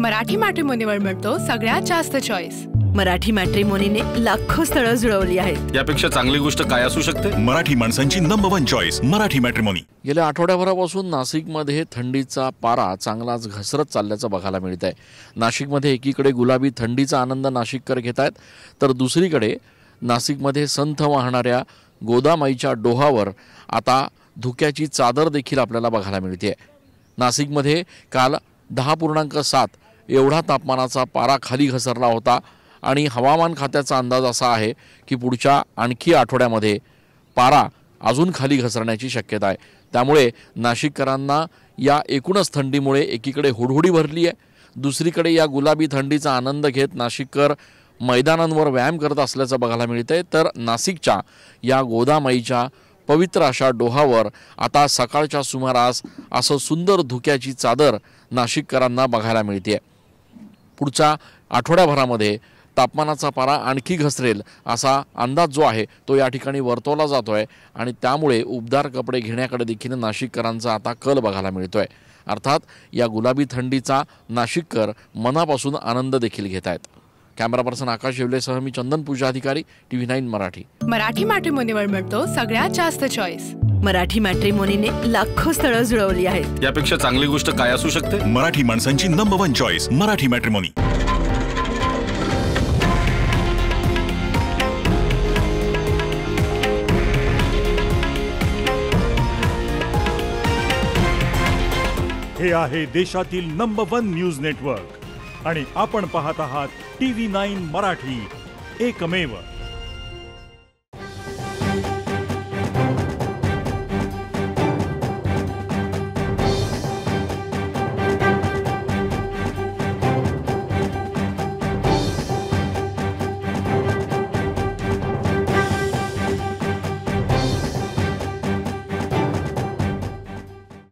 मराठी मॅट्रिमोनीवर मिळतो सगळ्यात जास्त चॉईस। मराठी मॅट्रिमोनीने लाखो स्थळं जुळवली आहेत। यापेक्षा चांगली गोष्ट काय असू शकते? मराठी माणसांची नंबर 1 चॉईस मराठी मॅट्रिमोनी। गेल्या आठवड्याभरापासून नाशिकमध्ये थंडीचा पारा चांगलाच घसरत चालल्याचं बघायला मिळत आहे। नाशिकमध्ये एकीकडे गुलाबी थंडीचा आनंद नाशिककर घेत आहेत, तर दुसरीकडे नाशिकमध्ये संथ वाहणाऱ्या गोदामाईच्या डोहावर आता धुक्याची चादर देखील आपल्याला बघायला मिळते। नाशिकमध्ये काल 10.7 एवढा तापमानाचा पारा खाली घसरला होता आणि हवामान खात्याचा अंदाज असा आहे की पुढच्या आणखी आठवड्यामध्ये पारा अजून खाली घसरण्याची शक्यता आहे। त्यामुळे नाशिककरांना या एकूणच थंडीमुळे एकीकडे हुडहुडी भरली आहे, दुसरीकडे या गुलाबी थंडीचा आनंद घेत नाशिककर मैदानांवर व्यायाम करत असल्याचं बघायला मिळतंय। तर नाशिकच्या या गोदामाईच्या पवित्र अशा डोहावर आता सकाळच्या सुमारास असं सुंदर धुक्याची चादर नाशिककरांना बघायला मिळते। पुढच्या आठवड्याभरामध्ये तापमानाचा पारा आणखी घसरेल असा अंदाज जो आहे तो या ठिकाणी वर्तवला जातोय आणि त्यामुळे उबदार कपडे घेण्याकडे देखील नाशिककरांचा आता कल बघायला मिळतोय। अर्थात या गुलाबी थंडीचा नाशिककर मनापासून आनंद देखील घेत आहेत। कॅमेरा पर्सन आकाश येवलेसह मी चंदन पूजा अधिकारी, TV9 मराठी। मराठी मॅट्रिमोनीवर मिळतो सगळ्यात जास्त चॉईस। मराठी मॅट्रिमोनीने लाखो स्थळं जुळवली आहेत। यापेक्षा चांगली गोष्ट काय असू शकते? मराठी माणसांची नंबर 1 चॉईस मराठी मॅट्रिमोनी। हे आहे देशातील नंबर 1 न्यूज नेटवर्क आणि आपण पाहत आहात TV9 मराठी, एकमेव।